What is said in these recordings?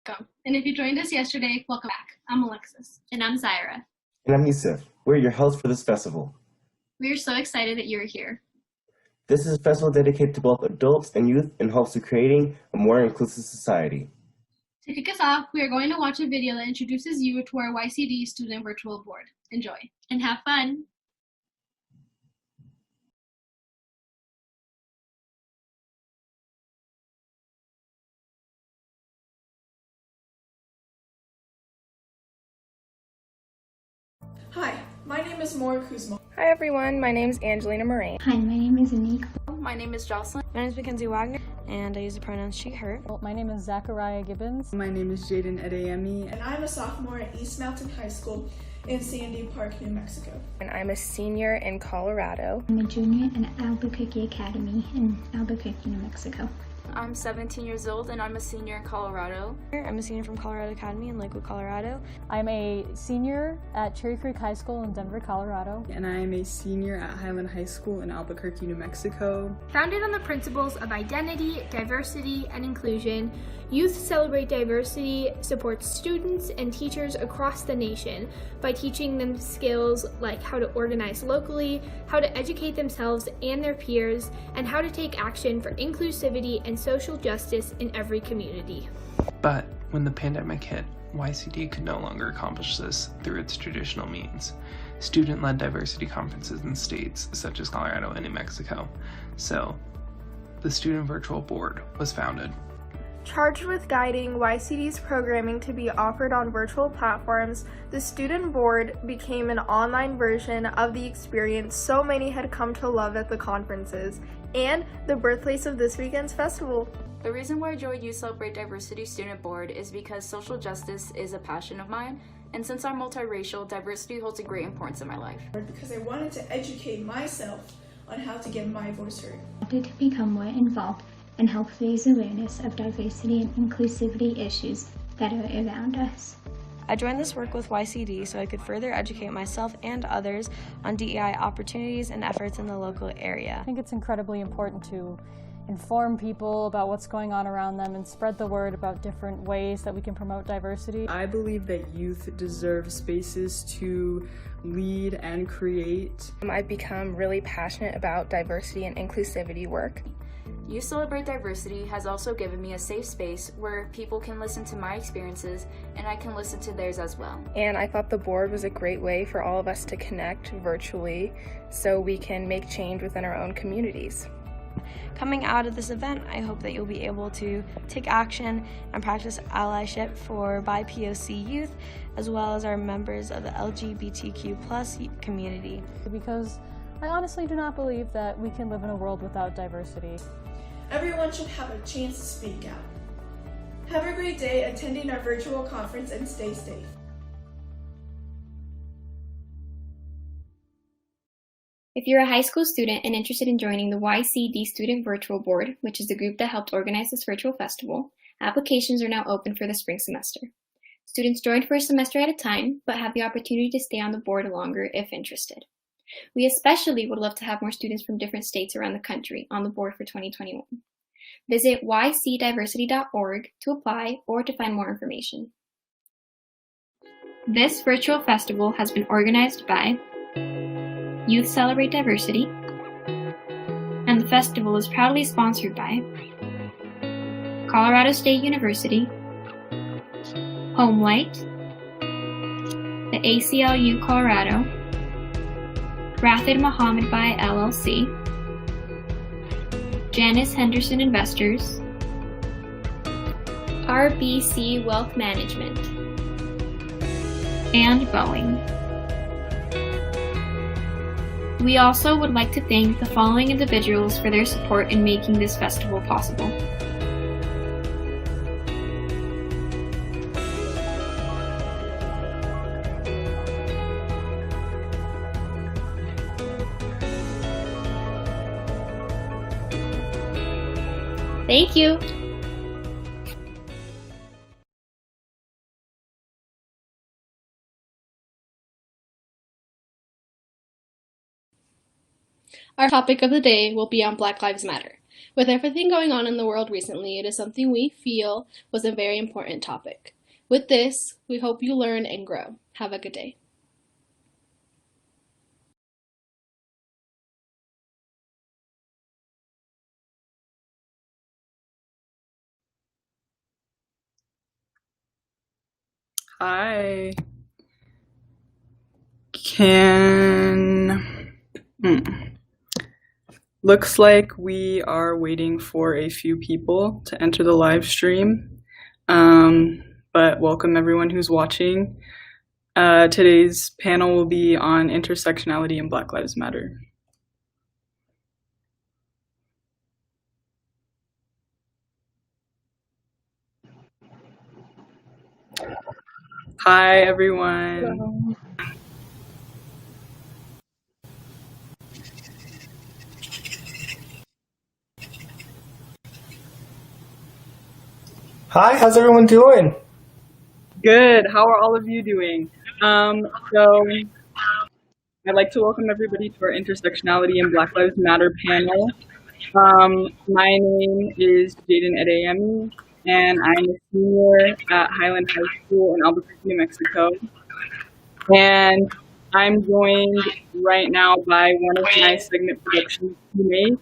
Welcome. And if you joined us yesterday, welcome back. I'm Alexis. And I'm Zaira. And I'm Yusuf. We're your hosts for this festival. We are so excited that you're here. This is a festival dedicated to both adults and youth in hopes of creating a more inclusive society. To kick us off, we are going to watch a video that introduces you to our YCD Student Virtual Board. Enjoy. And have fun. Hi, my name is Maura Kuzma. Hi everyone, my name is Angelina Moraine. Hi, my name is Anik. My name is Jocelyn. My name is Mackenzie Wagner, and I use the pronouns she, her. Well, my name is Zachariah Gibbons. My name is Jaden Adeyemi. And I'm a sophomore at East Mountain High School in Sandy Park, New Mexico. And I'm a senior in Colorado. I'm a junior in Albuquerque Academy in Albuquerque, New Mexico. I'm 17 years old and I'm a senior in Colorado. I'm a senior from Colorado Academy in Lakewood, Colorado. I'm a senior at Cherry Creek High School in Denver, Colorado. And I am a senior at Highland High School in Albuquerque, New Mexico. Founded on the principles of identity, diversity, and inclusion, Youth Celebrate Diversity supports students and teachers across the nation by teaching them skills like how to organize locally, how to educate themselves and their peers, and how to take action for inclusivity and social justice in every community. But when the pandemic hit, YCD could no longer accomplish this through its traditional means. Student-led diversity conferences in states such as Colorado and New Mexico. So, the Student Virtual Board was founded. Charged with guiding YCD's programming to be offered on virtual platforms, the Student Board became an online version of the experience so many had come to love at the conferences, and the birthplace of this weekend's festival. The reason why I joined Youth Celebrate Diversity Student Board is because social justice is a passion of mine, and since I'm multiracial, diversity holds a great importance in my life. Because I wanted to educate myself on how to get my voice heard. I wanted to become more involved and help raise awareness of diversity and inclusivity issues that are around us. I joined this work with YCD so I could further educate myself and others on DEI opportunities and efforts in the local area. I think it's incredibly important to inform people about what's going on around them and spread the word about different ways that we can promote diversity. I believe that youth deserve spaces to lead and create. I've become really passionate about diversity and inclusivity work. Youth Celebrate Diversity has also given me a safe space where people can listen to my experiences and I can listen to theirs as well. And I thought the board was a great way for all of us to connect virtually so we can make change within our own communities. Coming out of this event, I hope that you'll be able to take action and practice allyship for BIPOC youth, as well as our members of the LGBTQ+ community. Because I honestly do not believe that we can live in a world without diversity. Everyone should have a chance to speak out. Have a great day attending our virtual conference and stay safe. If you're a high school student and interested in joining the YCD Student Virtual Board, which is the group that helped organize this virtual festival, applications are now open for the spring semester. Students join for a semester at a time, but have the opportunity to stay on the board longer if interested. We especially would love to have more students from different states around the country on the board for 2021. Visit ycdiversity.org to apply or to find more information. This virtual festival has been organized by Youth Celebrate Diversity, and the festival is proudly sponsored by Colorado State University, Homelight, the ACLU Colorado, Rathid Mohammed Bai LLC, Janice Henderson Investors, RBC Wealth Management, and Boeing. We also would like to thank the following individuals for their support in making this festival possible. Thank you! Our topic of the day will be on Black Lives Matter. With everything going on in the world recently, it is something we feel was a very important topic. With this, we hope you learn and grow. Have a good day. Hi. Looks like we are waiting for a few people to enter the live stream. But welcome everyone who's watching. Today's panel will be on intersectionality and Black Lives Matter. Hi everyone. Hello. Hi, how's everyone doing? Good. How are all of you doing? So I'd like to welcome everybody to our Intersectionality and Black Lives Matter panel. My name is Jaden Edeyemi, and I'm a senior at Highland High School in Albuquerque, New Mexico. And I'm joined right now by one of my segment production teammates,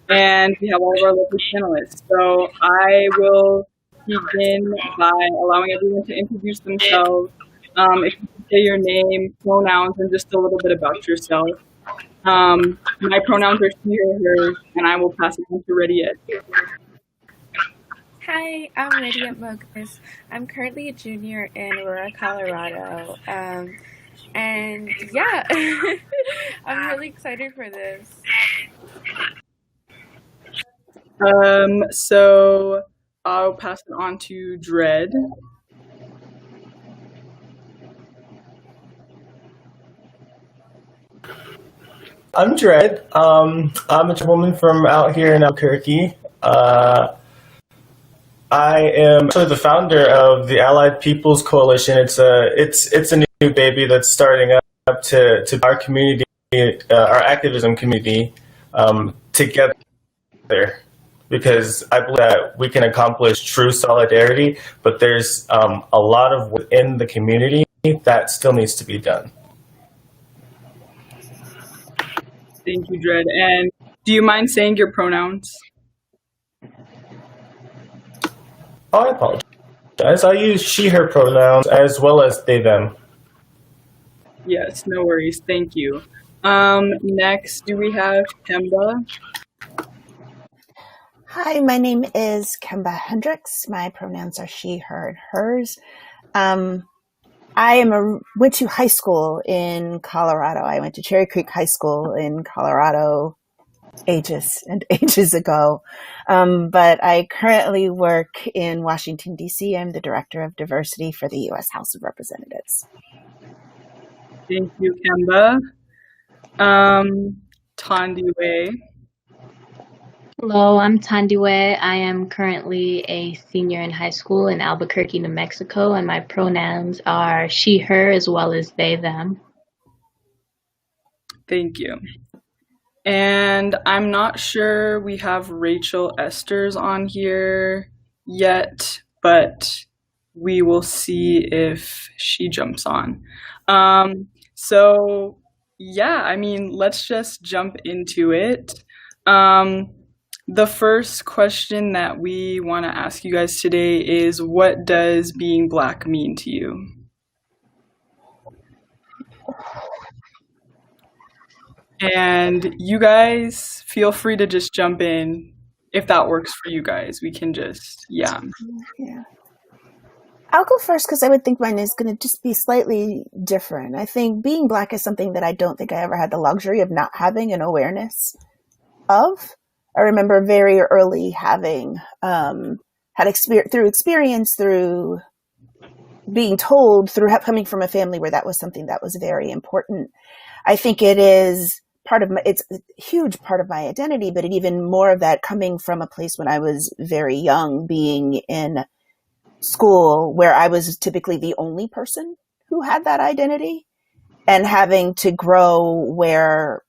and we have all of our local panelists. So I will begin by allowing everyone to introduce themselves. If you can say your name, pronouns, and just a little bit about yourself. My pronouns are she, her, hers, and I will pass it on to Rediet. Hi, I'm Rediet Mogus. I'm currently a junior in Aurora, Colorado. And yeah, I'm really excited for this. So I'll pass it on to Dread. I'm Dread. I'm a woman from out here in Albuquerque. I am actually the founder of the Allied Peoples Coalition. It's a new baby that's starting up to our community, our activism community, together. Because I believe that we can accomplish true solidarity, but there's a lot of within the community that still needs to be done. Thank you, Dread. And do you mind saying your pronouns? Oh, I apologize. I use she, her pronouns as well as they, them. Yes, no worries. Thank you. Next, do we have Kemba? Hi, my name is Kemba Hendricks. My pronouns are she, her, and hers. I went to high school in Colorado. I went to Cherry Creek High School in Colorado ages and ages ago. But I currently work in Washington, D.C. I'm the Director of Diversity for the U.S. House of Representatives. Thank you, Kemba. Tandiwe. Hello, I'm Tandiwe. I am currently a senior in high school in Albuquerque, New Mexico, and my pronouns are she, her, as well as they, them. Thank you. And I'm not sure we have Rachel Esters on here yet, but we will see if she jumps on. So yeah, I mean, let's just jump into it. The first question that we want to ask you guys today is, what does being Black mean to you? And you guys feel free to just jump in if that works for you guys. We can just, yeah. I'll go first because I would think mine is going to just be slightly different. I think being Black is something that I don't think I ever had the luxury of not having an awareness of. I remember very early having through experience, through being told, through coming from a family where that was something that was very important. I think it is it's a huge part of my identity, but even more of that coming from a place when I was very young, being in school where I was typically the only person who had that identity, and having to grow where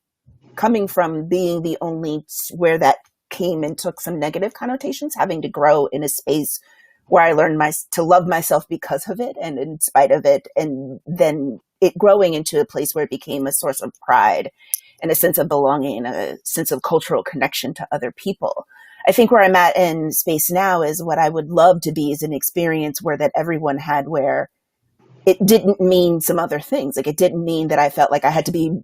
coming from being the only, where that came and took some negative connotations, having to grow in a space where I learned to love myself because of it and in spite of it, and then it growing into a place where it became a source of pride and a sense of belonging, a sense of cultural connection to other people. I think where I'm at in space now is what I would love to be is an experience where that everyone had, where it didn't mean some other things. Like, it didn't mean that I felt like I had to be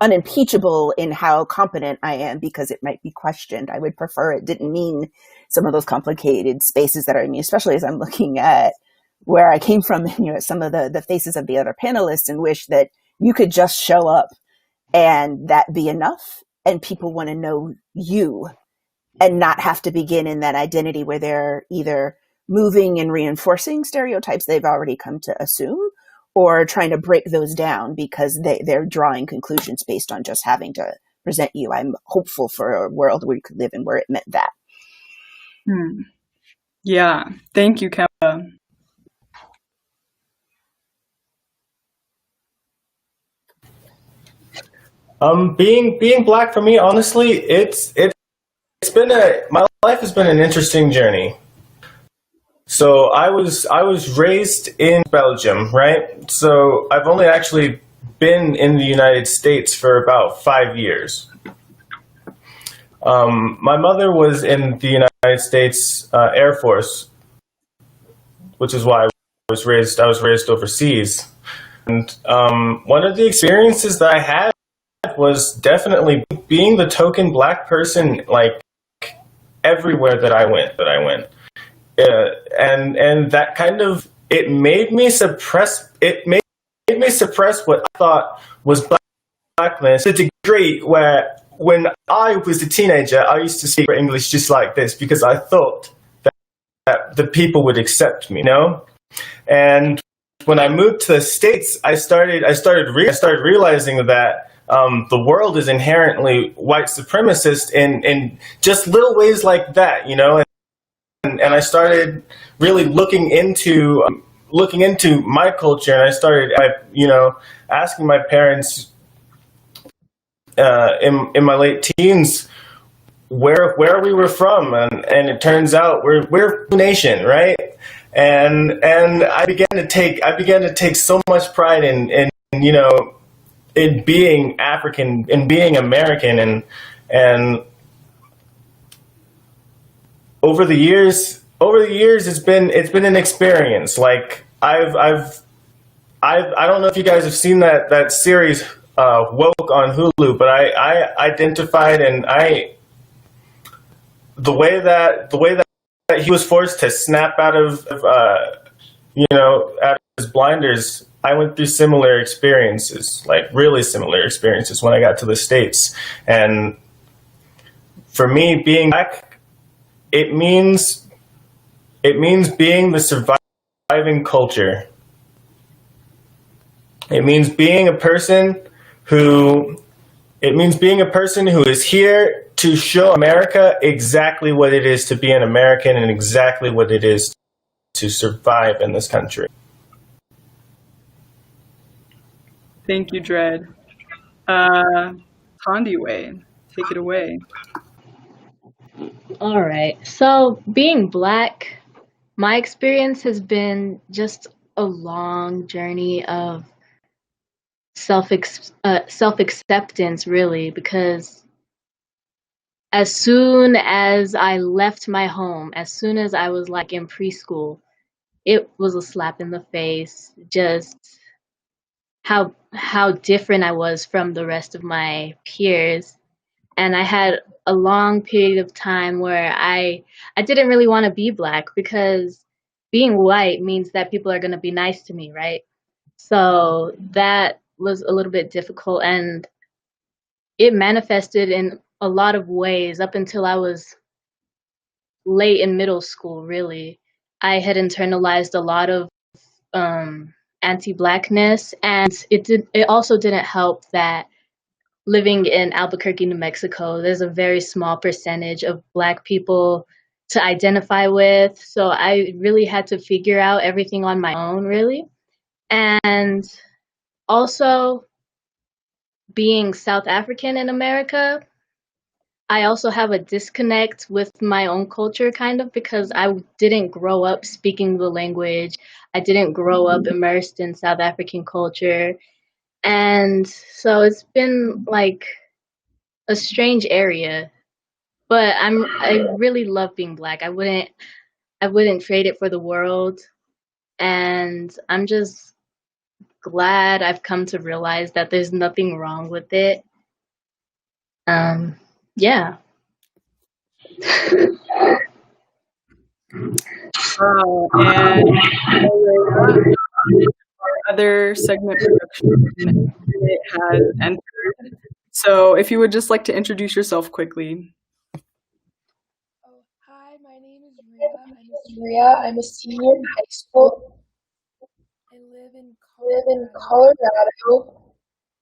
unimpeachable in how competent I am because it might be questioned. I would prefer it didn't mean some of those complicated spaces that are in me, especially as I'm looking at where I came from, some of the faces of the other panelists, and wish that you could just show up and that be enough. And people want to know you and not have to begin in that identity where they're either moving and reinforcing stereotypes they've already come to assume, or trying to break those down because they're drawing conclusions based on just having to present you. I'm hopeful for a world where you could live in where it meant that. Yeah, thank you, Kemba. Being Black for me, honestly, my life has been an interesting journey. So I was raised in Belgium, right? So I've only actually been in the United States for about 5 years. My mother was in the United States Air Force, which is why I was raised overseas. And one of the experiences that I had was definitely being the token Black person, like everywhere that I went. And that kind of, it made me suppress what I thought was Blackness to a degree where when I was a teenager, I used to speak English just like this because I thought that the people would accept me, And when I moved to the States, I started realizing that the world is inherently white supremacist in just little ways like that, And I started really looking into my culture, and I started, asking my parents in my late teens where we were from, and it turns out we're a nation, right? And I began to take so much pride in being African, in being American, and over the years, it's been an experience. Like I don't know if you guys have seen that series Woke on Hulu, but I identified, and the way that he was forced to snap out of his blinders. I went through similar experiences, like really similar experiences when I got to the States. And for me, being Black, it means being the surviving culture. It means being a person who is here to show America exactly what it is to be an American and exactly what it is to survive in this country. Thank you, Dred. Tandiwe, take it away. All right. So being Black, my experience has been just a long journey of self-acceptance, really, because as soon as I left my home, as soon as I was like in preschool, it was a slap in the face, just how different I was from the rest of my peers. And I had a long period of time where I didn't really want to be Black, because being white means that people are going to be nice to me, right? So that was a little bit difficult, and it manifested in a lot of ways up until I was late in middle school, really. I had internalized a lot of anti-Blackness, and it also didn't help that living in Albuquerque, New Mexico, there's a very small percentage of Black people to identify with. So I really had to figure out everything on my own, really. And also being South African in America, I also have a disconnect with my own culture, kind of, because I didn't grow up speaking the language. I didn't grow up immersed in South African culture. And so it's been like a strange area. But I really love being Black. I wouldn't trade it for the world. And I'm just glad I've come to realize that there's nothing wrong with it. Yeah. And other segment production has entered. So if you would just like to introduce yourself quickly. Hi, my name is Ria. I'm a senior in high school. I live in Colorado.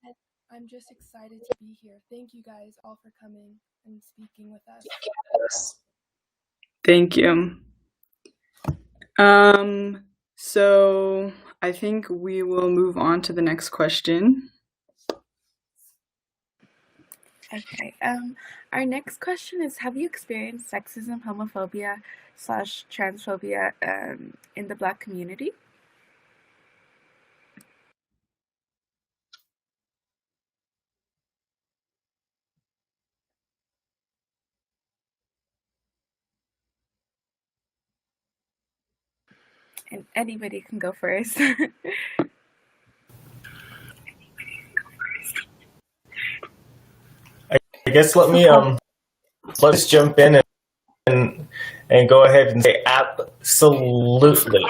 And I'm just excited to be here. Thank you guys all for coming and speaking with us. Thank you. So I think we will move on to the next question. Okay. Our next question is: have you experienced sexism, homophobia / transphobia in the Black community? And anybody can go first. I guess let's jump in and go ahead and say absolutely.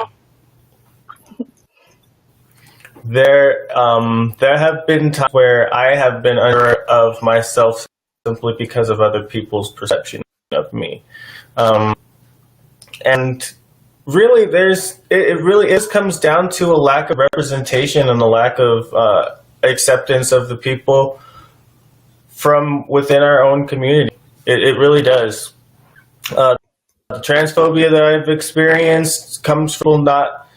There have been times where I have been unsure of myself simply because of other people's perception of me, and really, it really comes down to a lack of representation and a lack of acceptance of the people from within our own community. It really does. The transphobia that I've experienced comes from not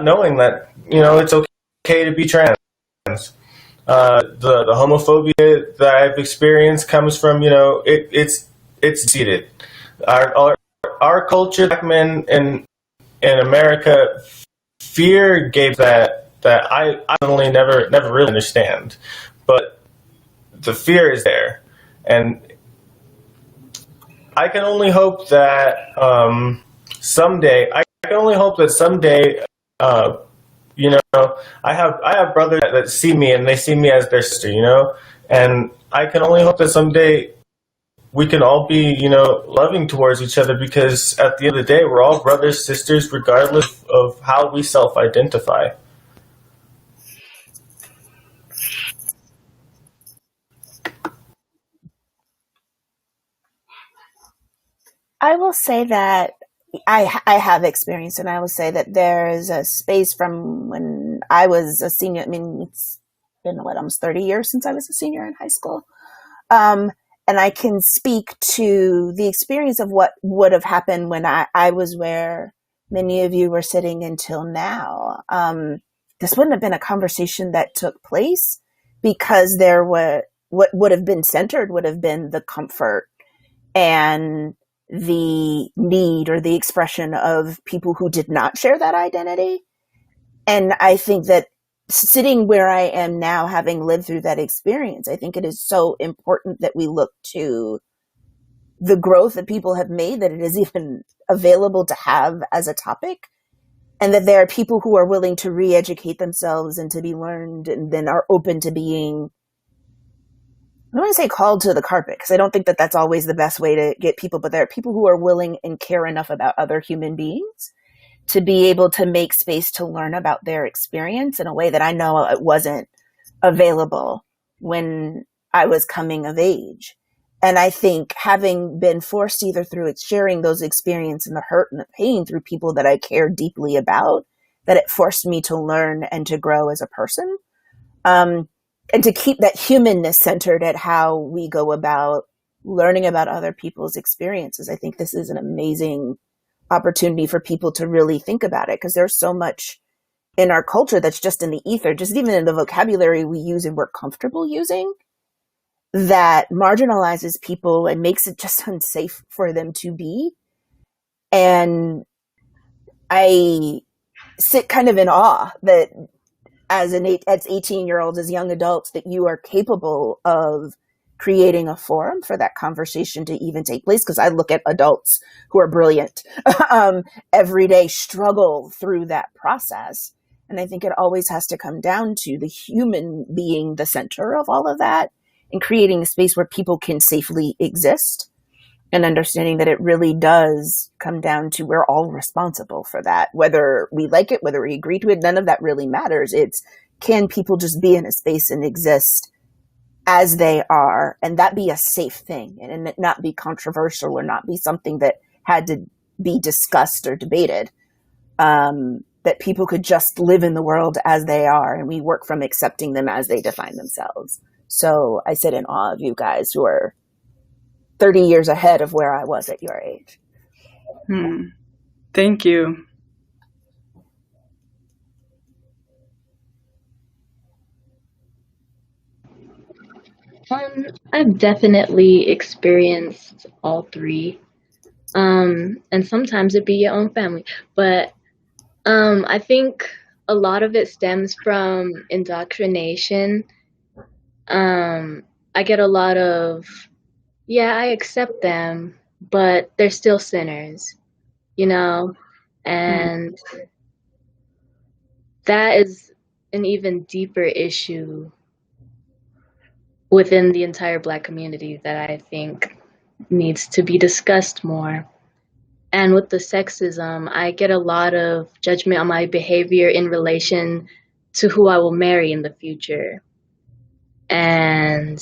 knowing that it's okay to be trans. The homophobia that I've experienced comes from it's seated. Our culture, Black men in America, fear gave that I personally never really understand, but the fear is there, and I can only hope that someday. I I have brothers that see me and they see me as their sister, and I can only hope that someday we can all be, loving towards each other, because at the end of the day, we're all brothers, sisters, regardless of how we self-identify. I will say that I have experience, and I will say that there is a space from when I was a senior. I mean, it's been almost 30 years since I was a senior in high school. And I can speak to the experience of what would have happened when I was where many of you were sitting until now. This wouldn't have been a conversation that took place, because what would have been centered would have been the comfort and the need or the expression of people who did not share that identity. And I think that sitting where I am now, having lived through that experience, I think it is so important that we look to the growth that people have made, that it is even available to have as a topic, and that there are people who are willing to re-educate themselves and to be learned, and then are open to being, I don't want to say called to the carpet, because I don't think that that's always the best way to get people, but there are people who are willing and care enough about other human beings to be able to make space to learn about their experience in a way that I know it wasn't available when I was coming of age. And I think having been forced either through sharing those experiences and the hurt and the pain through people that I care deeply about, that it forced me to learn and to grow as a person. And to keep that humanness centered at how we go about learning about other people's experiences. I think this is an amazing opportunity for people to really think about it, because there's so much in our culture that's just in the ether, just even in the vocabulary we use and we're comfortable using. that marginalizes people and makes it just unsafe for them to be. And I sit kind of in awe that as 18-year-olds, as young adults, that you are capable of creating a forum for that conversation to even take place. Because I look at adults who are brilliant every day struggle through that process. And I think it always has to come down to the human being the center of all of that and creating a space where people can safely exist, and understanding that it really does come down to we're all responsible for that. Whether we like it, whether we agree to it, none of that really matters. It's, can people just be in a space and exist as they are, and that be a safe thing, and it not be controversial or not be something that had to be discussed or debated. That people could just live in the world as they are, and we work from accepting them as they define themselves. So I sit in awe of you guys who are 30 years ahead of where I was at your age. Thank you. I've definitely experienced all three. And sometimes it be your own family. But I think a lot of it stems from indoctrination. I get a lot of, yeah, I accept them, but they're still sinners, you know? And that is an even deeper issue within the entire Black community that I think needs to be discussed more. And with the sexism, I get a lot of judgment on my behavior in relation to who I will marry in the future. And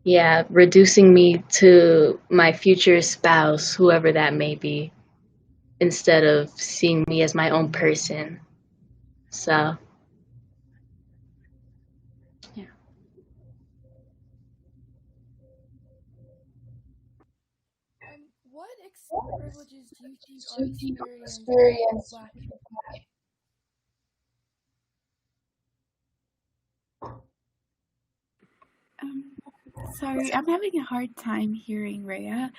yeah, reducing me to my future spouse, whoever that may be, instead of seeing me as my own person. So, yeah. What privileges do you think are experienced by Black people? Sorry, I'm having a hard time hearing Rhea.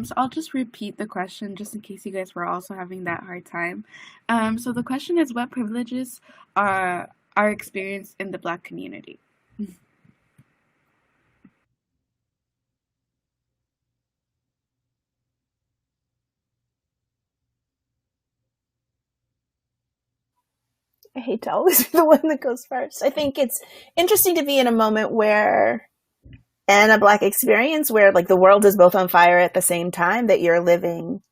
So I'll just repeat the question just in case you guys were also having that hard time. So the question is, what privileges are experienced in the Black community? I hate to always be the one that goes first. I think it's interesting to be in a moment where, and a Black experience where like the world is both on fire at the same time, that you're living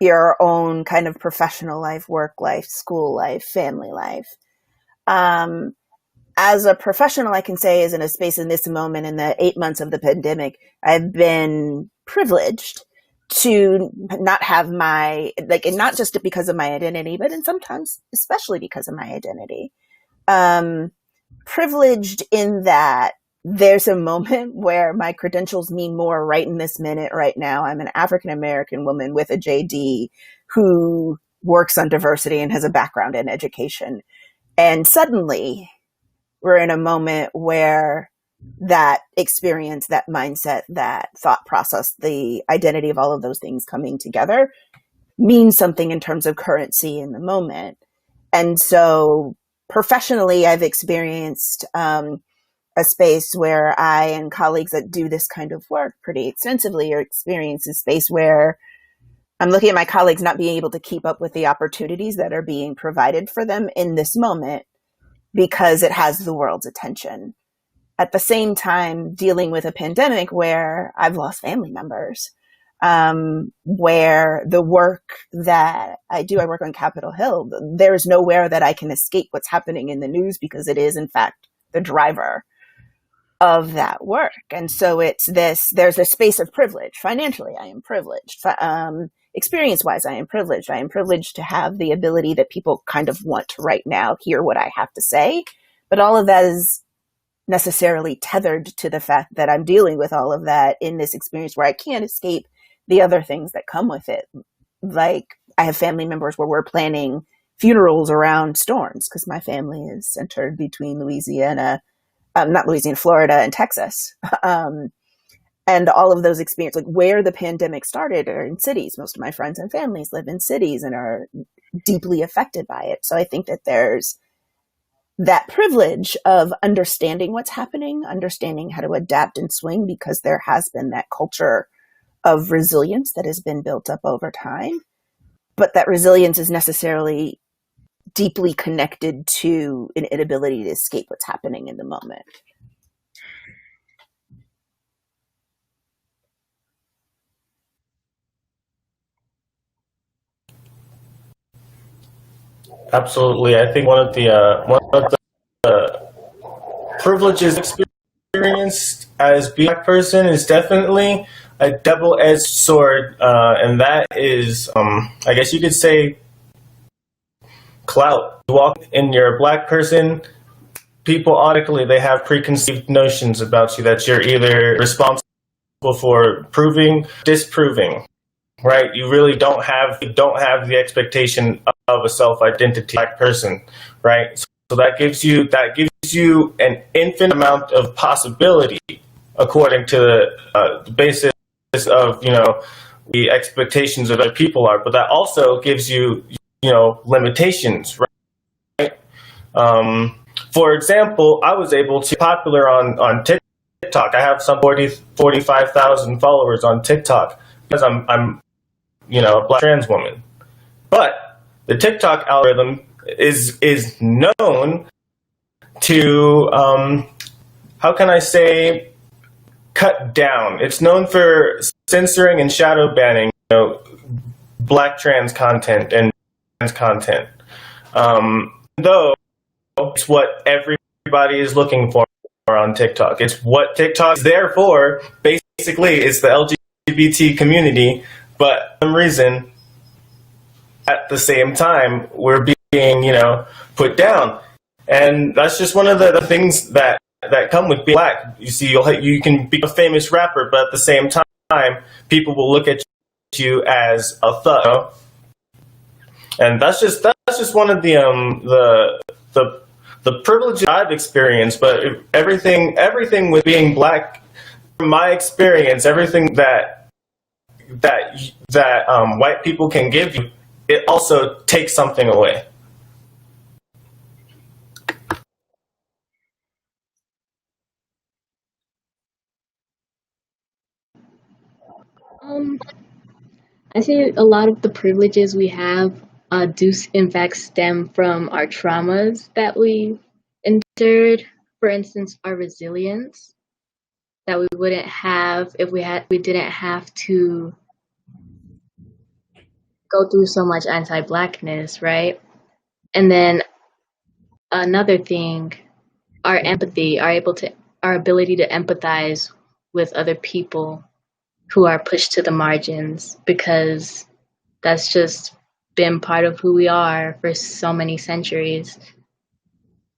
your own kind of professional life, work life, school life, family life. As a professional, I can say is in a space in this moment in the 8 months of the pandemic, I've been privileged to not have my, like, and not just because of my identity, but and sometimes especially because of my identity. Privileged in that there's a moment where my credentials mean more right in this minute, right now. I'm an African-American woman with a JD who works on diversity and has a background in education. And suddenly we're in a moment where that experience, that mindset, that thought process, the identity of all of those things coming together means something in terms of currency in the moment. And so professionally, I've experienced a space where I and colleagues that do this kind of work pretty extensively are experiencing a space where I'm looking at my colleagues not being able to keep up with the opportunities that are being provided for them in this moment because it has the world's attention. At the same time, dealing with a pandemic where I've lost family members, where the work that I do, I work on Capitol Hill, there's nowhere that I can escape what's happening in the news because it is, in fact, the driver of that work. And so it's this, there's a space of privilege. Financially, I am privileged. Experience-wise, I am privileged. I am privileged to have the ability that people kind of want to right now hear what I have to say. But all of that is necessarily tethered to the fact that I'm dealing with all of that in this experience where I can't escape the other things that come with it. Like I have family members where we're planning funerals around storms because my family is centered between Louisiana not Louisiana, Florida and Texas. And all of those experiences, like where the pandemic started are in cities. Most of my friends and families live in cities and are deeply affected by it. So I think that there's that privilege of understanding what's happening, understanding how to adapt and swing, because there has been that culture of resilience that has been built up over time. But that resilience is necessarily deeply connected to an inability to escape what's happening in the moment. Absolutely. I think one of the privileges experienced as being a Black person is definitely a double-edged sword, and that is, I guess you could say, clout. You walk in, you're a Black person, people automatically, they have preconceived notions about you that you're either responsible for proving, disproving. Right, you really don't have the expectation of a self-identity Black person, right? So that gives you an infinite amount of possibility, according to the basis of the expectations of other people are. But that also gives you limitations, right? For example, I was able to be popular on TikTok. I have some 45,000 followers on TikTok because I'm a Black trans woman. But the TikTok algorithm is known to, how can I say, cut down. It's known for censoring and shadow banning, Black trans content and trans content. Though it's what everybody is looking for on TikTok. It's what TikTok is there for. Basically, it's the LGBT community. But for some reason, at the same time, we're being, put down. And that's just one of the things that come with being Black. You see, you can be a famous rapper, but at the same time, people will look at you as a thug. And that's just one of the privileges I've experienced. But everything with being Black, from my experience, everything that white people can give you, it also takes something away. I say a lot of the privileges we have do in fact stem from our traumas that we endured. For instance, our resilience that we wouldn't have if we didn't have to go through so much anti-Blackness, right? And then another thing, our empathy, our ability to empathize with other people who are pushed to the margins, because that's just been part of who we are for so many centuries.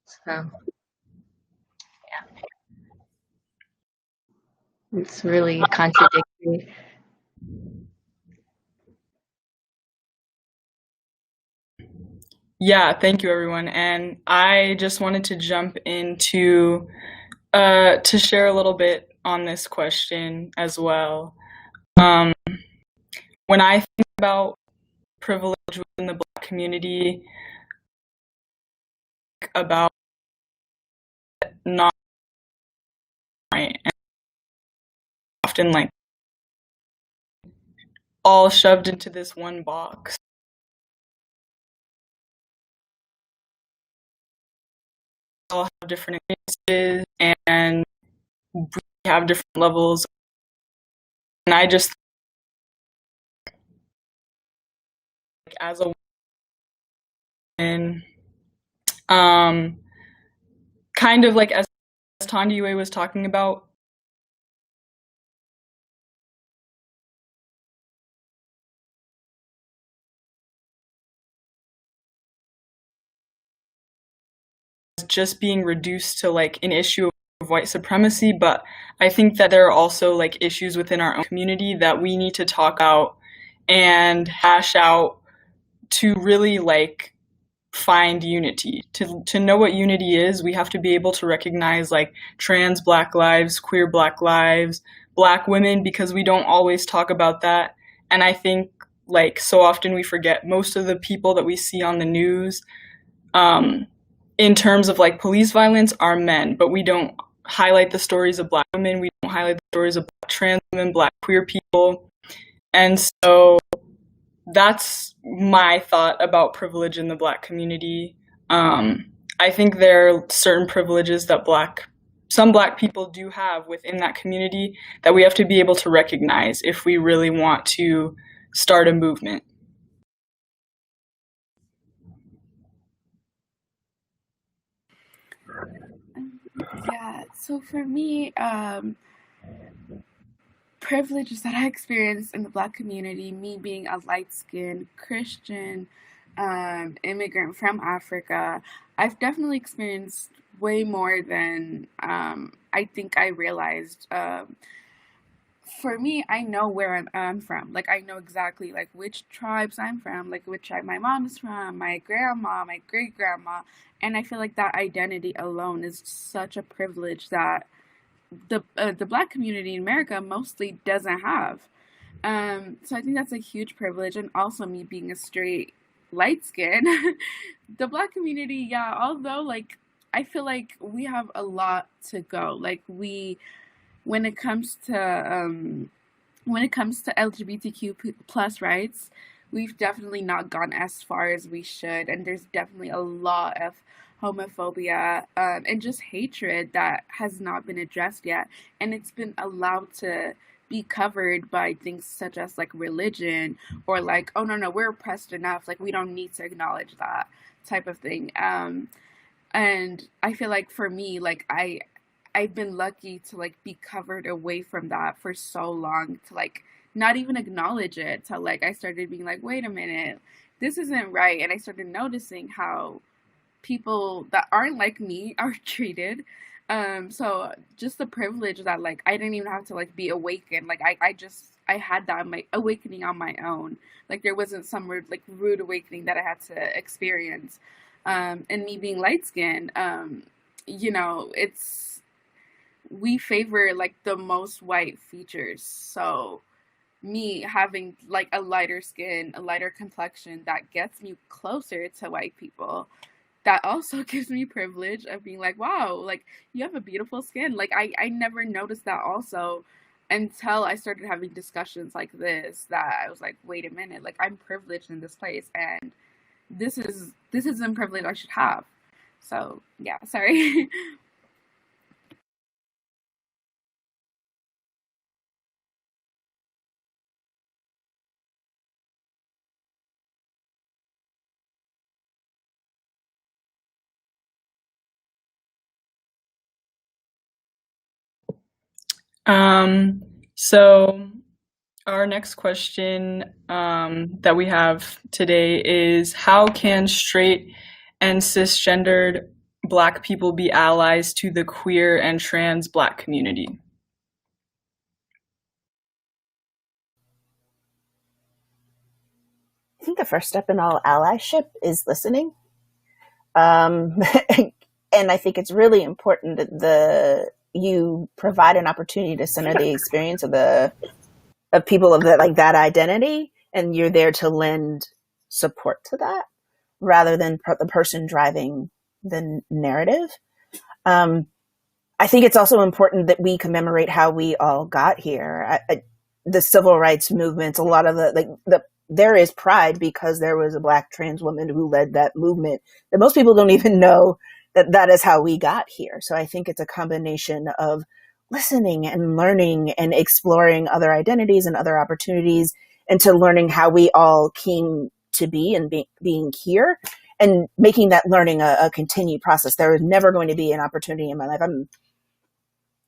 So, yeah. It's really contradictory. Yeah, thank you, everyone. And I just wanted to jump into to share a little bit on this question as well. When I think about privilege within the Black community, about not right, and often like all shoved into this one box. All have different experiences and we have different levels. And I just, like, as a woman, kind of like as Tandiwe was talking about, just being reduced to like an issue of white supremacy, but I think that there are also like issues within our own community that we need to talk out and hash out to really like find unity. To know what unity is, we have to be able to recognize like trans Black lives, queer Black lives, Black women, because we don't always talk about that. And I think like so often we forget most of the people that we see on the news in terms of like police violence are men, but we don't highlight the stories of Black women, we don't highlight the stories of Black trans women, Black queer people. And so that's my thought about privilege in the Black community. I think there are certain privileges that some Black people do have within that community that we have to be able to recognize if we really want to start a movement. Yeah, so for me, privileges that I experienced in the Black community, me being a light-skinned Christian immigrant from Africa, I've definitely experienced way more than I think I realized. For me, I know where I'm from. Like, I know exactly, like, which tribes I'm from, like, which tribe my mom is from, my grandma, my great-grandma, and I feel like that identity alone is such a privilege that the Black community in America mostly doesn't have. So I think that's a huge privilege, and also me being a straight light skin, the Black community, yeah, although, like, I feel like we have a lot to go. Like, when it comes to LGBTQ plus rights, we've definitely not gone as far as we should, and there's definitely a lot of homophobia and just hatred that has not been addressed yet, and it's been allowed to be covered by things such as like religion or like, oh no, we're oppressed enough, like we don't need to acknowledge that type of thing. And I feel like for me, like I've been lucky to like be covered away from that for so long, to like not even acknowledge it, till like I started being like, wait a minute, this isn't right. And I started noticing how people that aren't like me are treated. So just the privilege that like I didn't even have to like be awakened. Like I had that my awakening on my own. Like there wasn't some rude awakening that I had to experience. And me being light skinned, we favor like the most white features. So me having like a lighter skin, a lighter complexion, that gets me closer to white people, that also gives me privilege of being like, wow, like you have a beautiful skin. Like I never noticed that also until I started having discussions like this, that I was like, wait a minute, like I'm privileged in this place, and this isn't privilege I should have. So yeah, sorry. So our next question that we have today is, how can straight and cisgendered Black people be allies to the queer and trans Black community? I think the first step in all allyship is listening. And I think it's really important that you provide an opportunity to center the experience of people of that identity, and you're there to lend support to that rather than the person driving the narrative. I think it's also important that we commemorate how we all got here. The civil rights movements, a lot of there is pride because there was a Black trans woman who led that movement, that most people don't even know that is how we got here. So I think it's a combination of listening and learning and exploring other identities and other opportunities, and to learning how we all came to be and being here, and making that learning a continued process. There is never going to be an opportunity in my life. I'm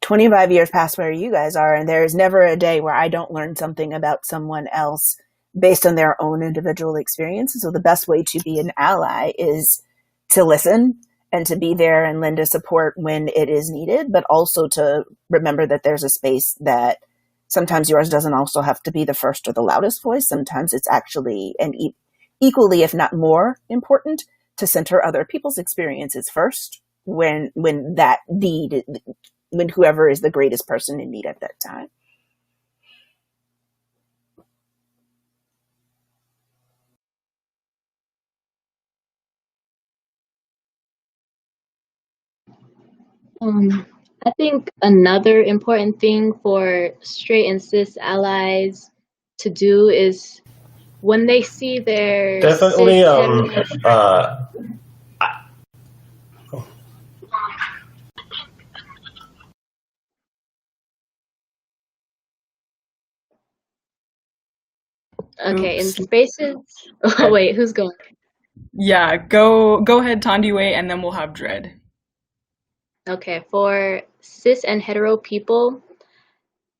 25 years past where you guys are, and there is never a day where I don't learn something about someone else based on their own individual experiences. So the best way to be an ally is to listen and to be there and lend a support when it is needed, but also to remember that there's a space that sometimes yours doesn't also have to be the first or the loudest voice. Sometimes it's actually, and equally, if not more important, to center other people's experiences first when that need, when whoever is the greatest person in need at that time. I think another important thing for straight and cis allies to do is when they see their Definitely, cis okay, in spaces. Oh, wait, who's going? Yeah, go ahead, Tandiwe, and then we'll have Dread. Okay, for cis and hetero people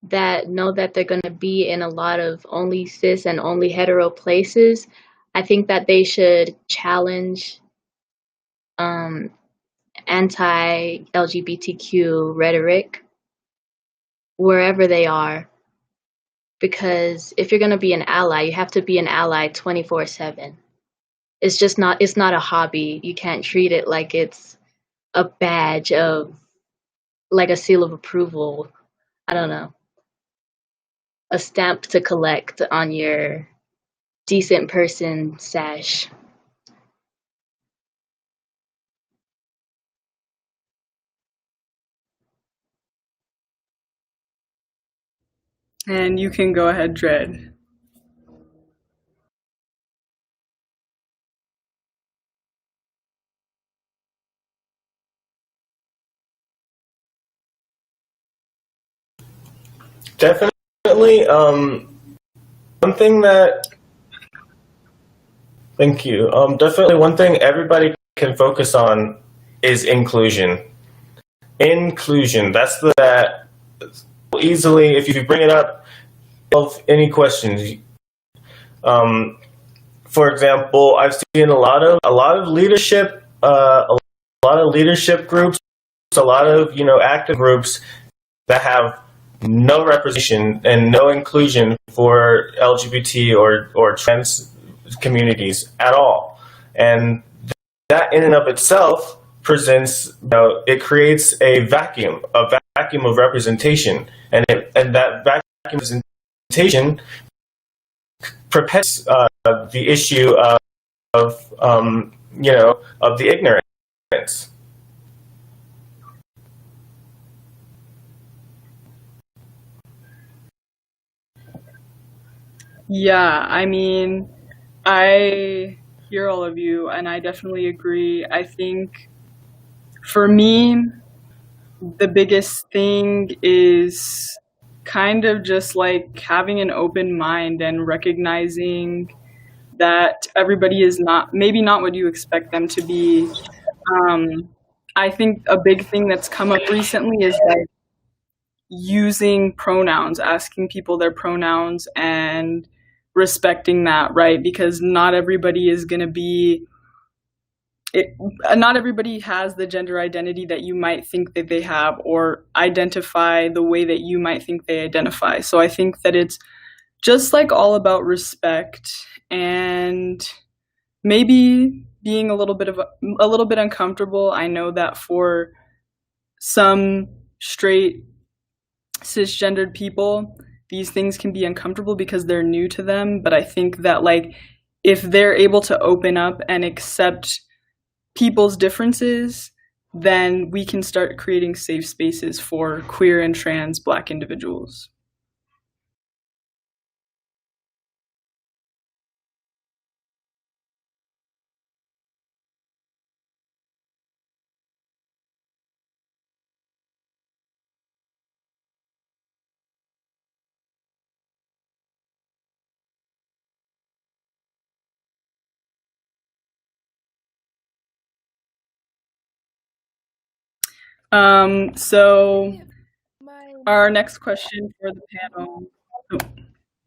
that know that they're going to be in a lot of only cis and only hetero places, I think that they should challenge anti-LGBTQ rhetoric wherever they are. Because if you're going to be an ally, you have to be an ally 24/7. It's not a hobby. You can't treat it like it's a badge of, like a seal of approval. I don't know. A stamp to collect on your decent person sash. And you can go ahead, Dread. Definitely, one thing that, thank you. Definitely one thing everybody can focus on is inclusion. Inclusion, that's that easily, if you bring it up, of any questions. For example, I've seen a lot of leadership, a lot of leadership groups, a lot of active groups that have no representation and no inclusion for LGBT or trans communities at all, and that in and of itself presents, it creates a vacuum of representation, and that vacuum of representation perpetuates the issue of the ignorance. Yeah, I mean, I hear all of you, and I definitely agree. I think for me, the biggest thing is kind of just like having an open mind and recognizing that everybody is maybe not what you expect them to be. I think a big thing that's come up recently is like using pronouns, asking people their pronouns and respecting that, right? Because not everybody is going to be not everybody has the gender identity that you might think that they have, or identify the way that you might think they identify. So I think that it's just like all about respect and maybe being a little bit uncomfortable. I know that for some straight cisgendered people, these things can be uncomfortable because they're new to them. But I think that like if they're able to open up and accept people's differences, then we can start creating safe spaces for queer and trans Black individuals. So our next question for the panel, oh,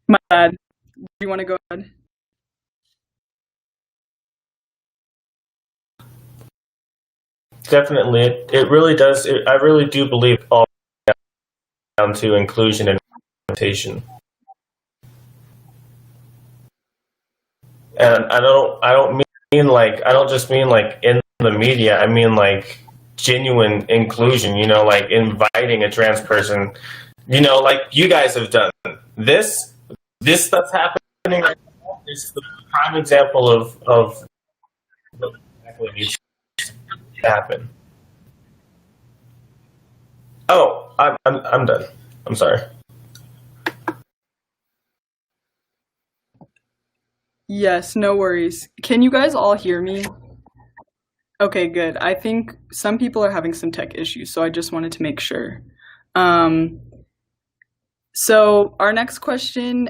my bad. Do you want to go ahead? Definitely, it really does. I really do believe it all down to inclusion and representation. And I don't mean like, I don't just mean like in the media. I mean like genuine inclusion, you know, like inviting a trans person, you know, like you guys have done. This stuff's happening right now is the prime example of what exactly needs to happen. Oh, I'm done. I'm sorry. Yes, no worries. Can you guys all hear me? Okay, good. I think some people are having some tech issues, so I just wanted to make sure. So our next question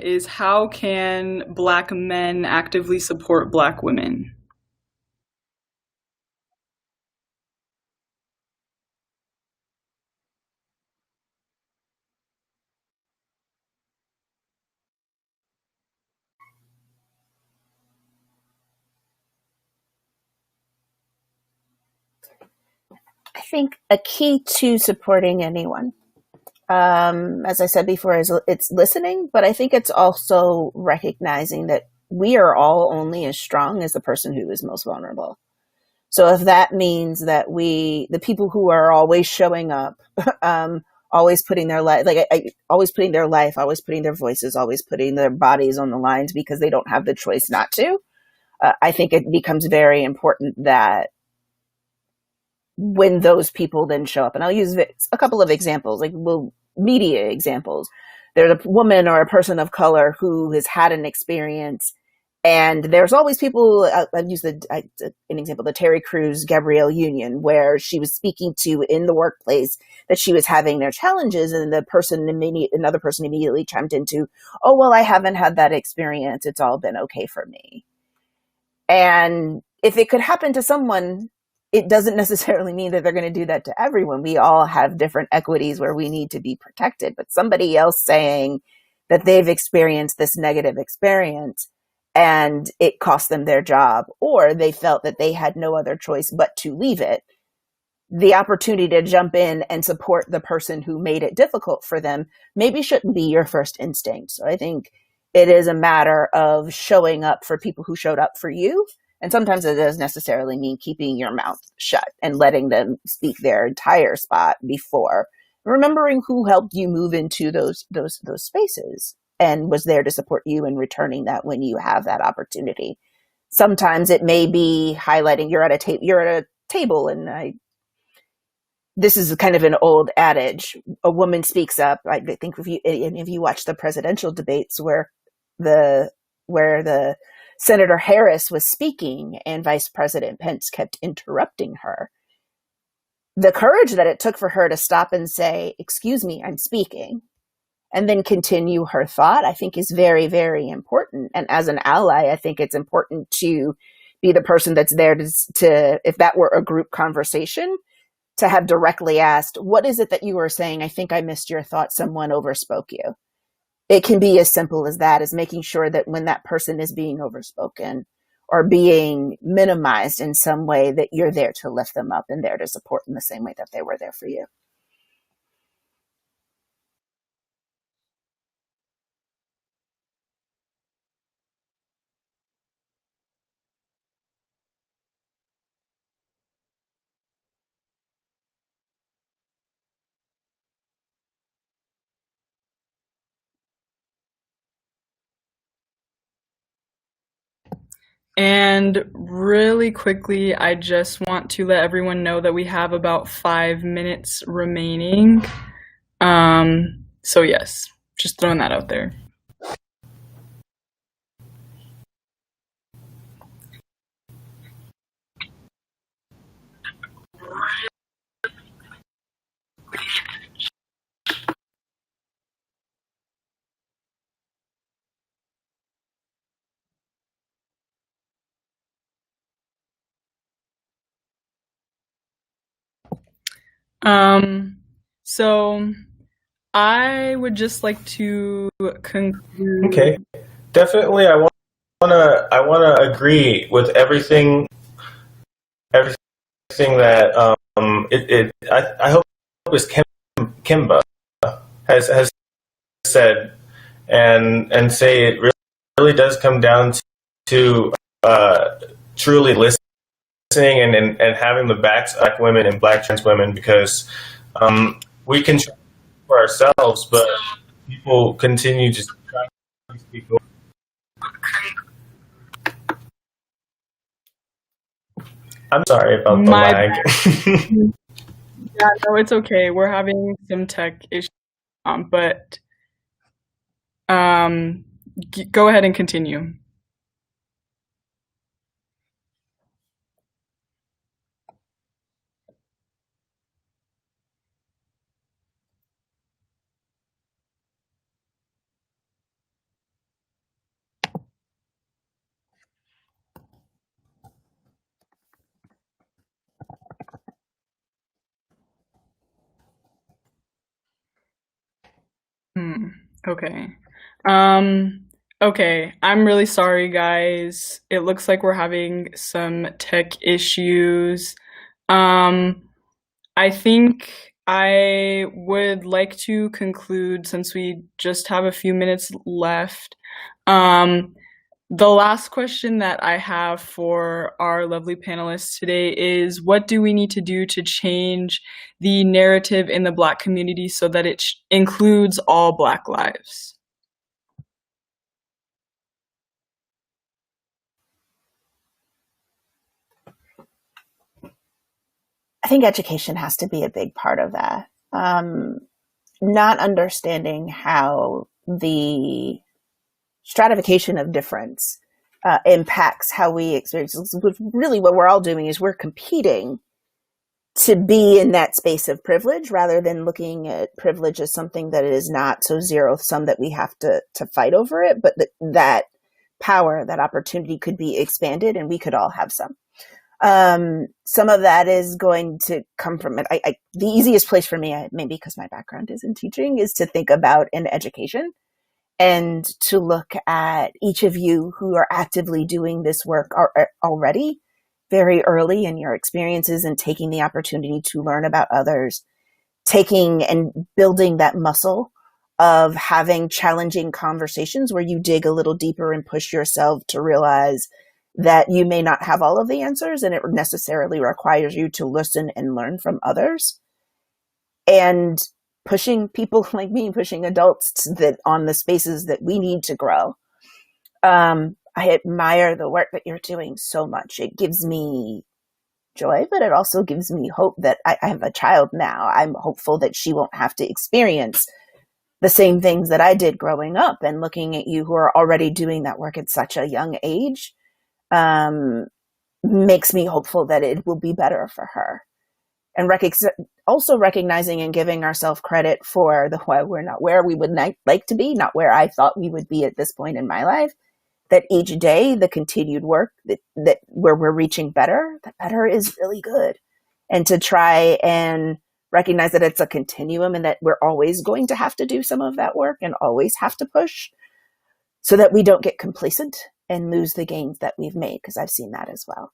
is, how can Black men actively support Black women? I think a key to supporting anyone, as I said before, is it's listening, but I think it's also recognizing that we are all only as strong as the person who is most vulnerable. So if that means that the people who are always showing up, always putting their life, always putting their life, always putting their voices, always putting their bodies on the lines because they don't have the choice not to, I think it becomes very important that when those people then show up, and I'll use a couple of examples, like media examples. There's a woman or a person of color who has had an experience, and there's always people. I've used an example, the Terry Crews Gabrielle Union, where she was speaking to in the workplace that she was having their challenges, and another person immediately chimed into, "Oh well, I haven't had that experience. It's all been okay for me." And if it could happen to someone, it doesn't necessarily mean that they're going to do that to everyone. We all have different equities where we need to be protected, but somebody else saying that they've experienced this negative experience and it cost them their job, or they felt that they had no other choice but to leave it, the opportunity to jump in and support the person who made it difficult for them maybe shouldn't be your first instinct. So I think it is a matter of showing up for people who showed up for you. And sometimes it doesn't necessarily mean keeping your mouth shut and letting them speak their entire spot before. Remembering who helped you move into those spaces and was there to support you and returning that when you have that opportunity. Sometimes it may be highlighting you're at a table, and this is kind of an old adage. A woman speaks up. I think if you watch the presidential debates where the Senator Harris was speaking and Vice President Pence kept interrupting her, the courage that it took for her to stop and say, "Excuse me, I'm speaking," and then continue her thought, I think is very, very important. And as an ally, I think it's important to be the person that's there to if that were a group conversation, to have directly asked, "What is it that you were saying? I think I missed your thought. Someone overspoke you." It can be as simple as that, as making sure that when that person is being overspoken or being minimized in some way, that you're there to lift them up and there to support in the same way that they were there for you. And really quickly, I just want to let everyone know that we have about 5 minutes remaining. So yes, just throwing that out there. So I would just like to conclude. Okay, definitely. I wanna agree with everything that I hope is Kimba has said, and say it really does come down to truly listening and having the backs of Black women and Black trans women, because we can try for ourselves, but people continue to try to speak over. I'm sorry about the lag. Yeah, no, it's okay. We're having some tech issues, but go ahead and continue. Okay. Okay, I'm really sorry, guys. It looks like we're having some tech issues. I think I would like to conclude, since we just have a few minutes left. The last question that I have for our lovely panelists today is, what do we need to do to change the narrative in the Black community so that it includes all Black lives? I think education has to be a big part of that. Not understanding how the stratification of difference impacts how we experience. Really, what we're all doing is we're competing to be in that space of privilege, rather than looking at privilege as something that it is not so zero sum that we have to fight over it, but that power, that opportunity could be expanded, and we could all have some. Some of that is going to come from it. The easiest place for me, maybe because my background is in teaching, is to think about in education, and to look at each of you who are actively doing this work already very early in your experiences, and taking the opportunity to learn about others, taking and building that muscle of having challenging conversations where you dig a little deeper and push yourself to realize that you may not have all of the answers, and it necessarily requires you to listen and learn from others. And pushing people like me, pushing adults that on the spaces that we need to grow. I admire the work that you're doing so much. It gives me joy, but it also gives me hope that I have a child now. I'm hopeful that she won't have to experience the same things that I did growing up. And looking at you who are already doing that work at such a young age makes me hopeful that it will be better for her. And also recognizing and giving ourselves credit for why we're not where we would like to be, not where I thought we would be at this point in my life. That each day, the continued work that where we're reaching better, that better is really good. And to try and recognize that it's a continuum, and that we're always going to have to do some of that work and always have to push, so that we don't get complacent and lose the gains that we've made, because I've seen that as well.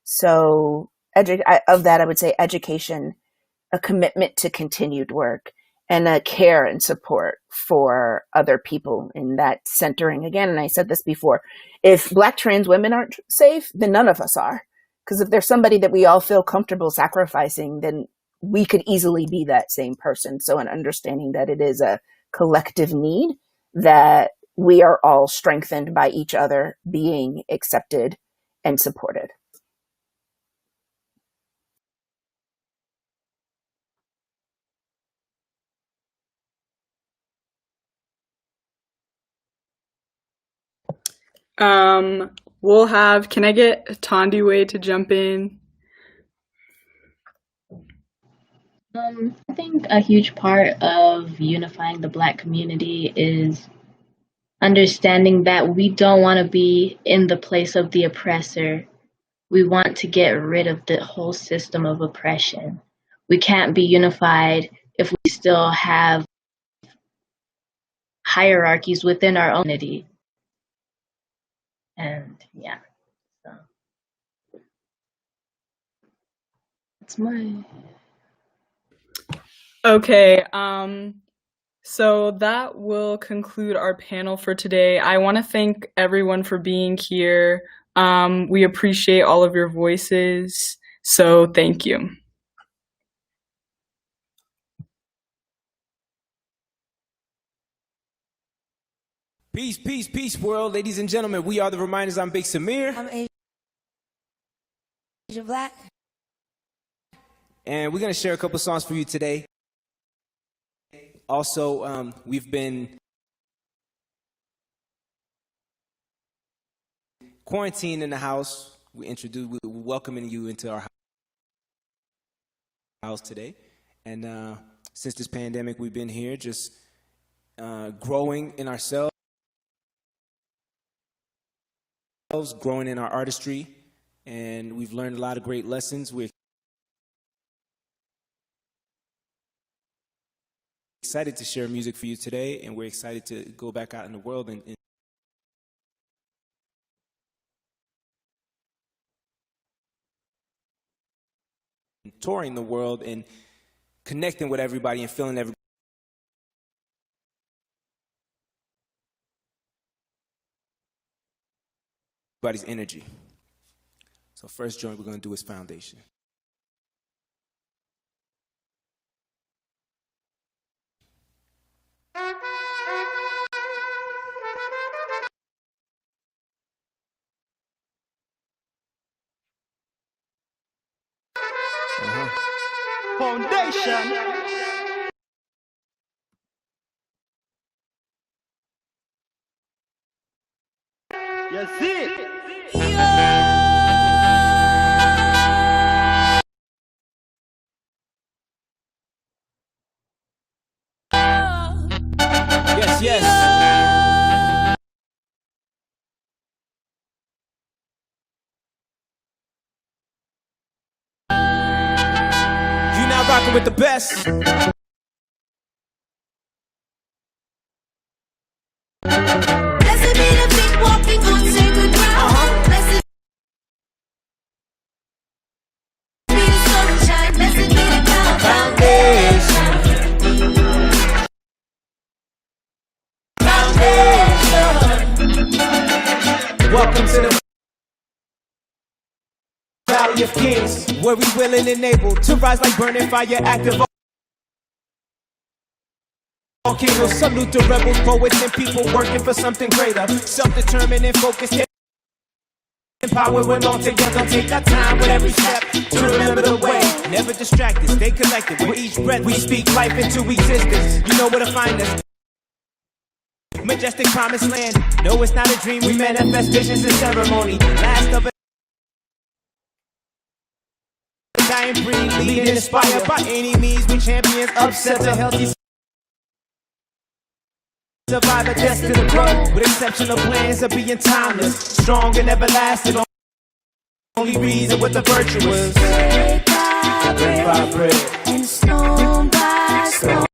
So of that, I would say education, a commitment to continued work, and a care and support for other people in that centering. Again, and I said this before, if Black trans women aren't safe, then none of us are. Because if there's somebody that we all feel comfortable sacrificing, then we could easily be that same person. So an understanding that it is a collective need, that we are all strengthened by each other being accepted and supported. Can I get Tandiwe to jump in? I think a huge part of unifying the Black community is understanding that we don't want to be in the place of the oppressor. We want to get rid of the whole system of oppression. We can't be unified if we still have hierarchies within our own community. And yeah, so that's my... Okay, so that will conclude our panel for today. I want to thank everyone for being here. We appreciate all of your voices, so thank you. Peace, peace, peace, world. Ladies and gentlemen, we are the Reminders. I'm Big Samir. I'm Asia Black. And we're going to share a couple songs for you today. Also, we've been quarantined in the we're welcoming you into our house today. And since this pandemic, we've been here just growing in ourselves, growing in our artistry, and we've learned a lot of great lessons. We're excited to share music for you today, and we're excited to go back out in the world and touring the world and connecting with everybody and feeling everybody's energy. So first joint we're going to do is Foundation. Foundation. You see it? Yes, yes. You now rocking with the best. Blessed be the feet walking on sacred ground. Blessed be the sunshine. Blessed be the ground. Foundation. Welcome to the Valley of Kings, where we willing and able to rise like burning fire, active volcanoes. Salute the rebels, poets, and people working for something greater. Self-determined and focused, empowered when all together. Take our time with every step to remember the way. Never distracted, stay collected. With each breath, we speak life into existence. You know where to find us. Majestic promised land. No, it's not a dream. We manifest visions in ceremony. Last of a dying breed, lead and inspired by any means. We champions, upset a healthy survivor, destined to grow with exceptional plans of being timeless, strong and everlasting. Only reason with the virtuous. Brick by brick, and stone by stone.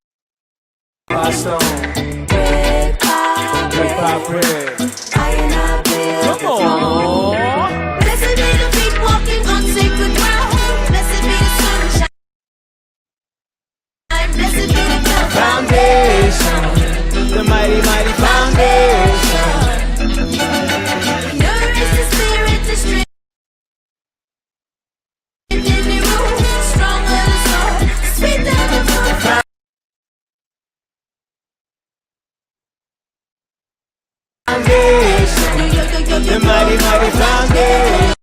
By stone. Brick by brick, I and I build. Come on. Blessed be the feet walking on sacred ground. Blessed be the sunshine. Blessed be the Foundation. The mighty, mighty foundation. Nourish the spirit to strength. In the room, stronger the soul. Sweet down the foot. The mighty, mighty foundation.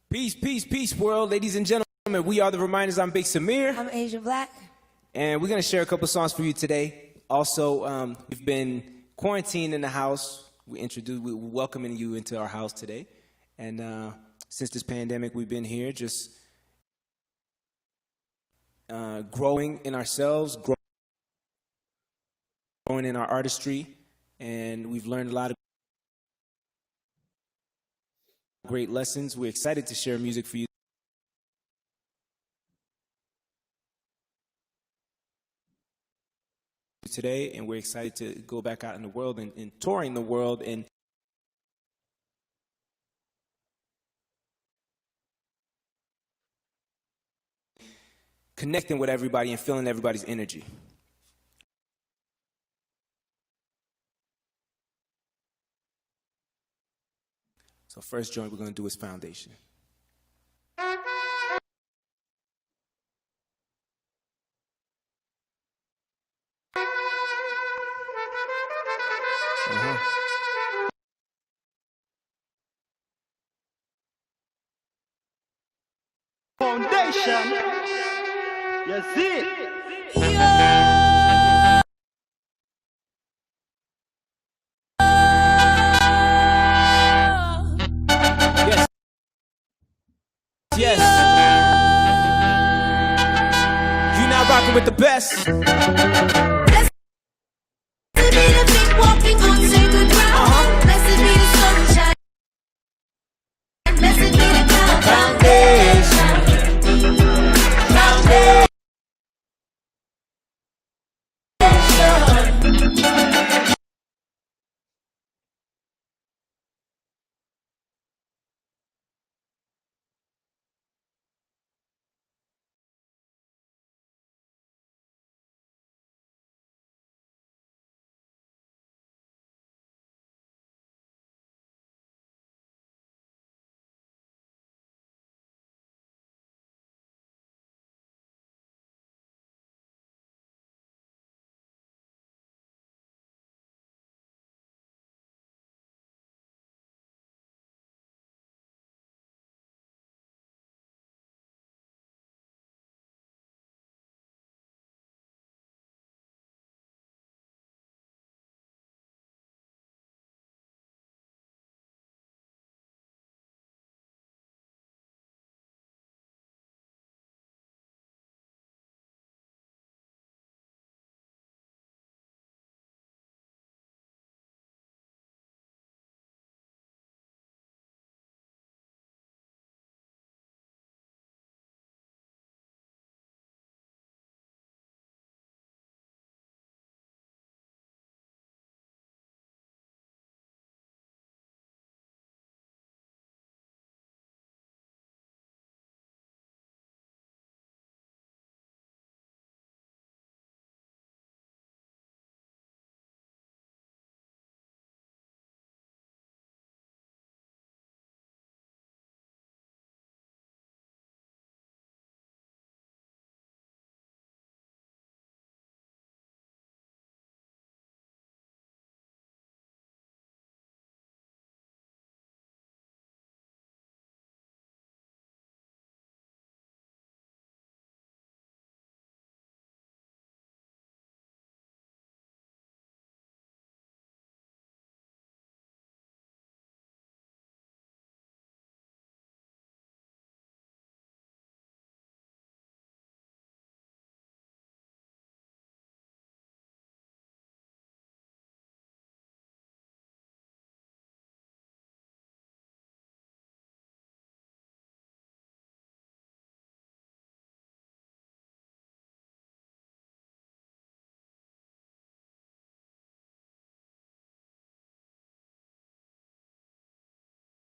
Peace, peace, peace, world. Ladies and gentlemen, we are the Reminders. I'm Big Samir. I'm Asia Black. And we're going to share a couple songs for you today. Also, we've been quarantined in the house. We're welcoming you into our house today. And since this pandemic, we've been here just growing in ourselves, growing in our artistry. And we've learned a lot of great lessons. We're excited to share music for you today, and we're excited to go back out in the world and touring the world and connecting with everybody and feeling everybody's energy. So first joint we're going to do is Foundation. Foundation. You see it? Yes. You now rocking with the best. Blessed be the feet walking on sacred ground. Blessed be the sunshine. Blessed be the ground.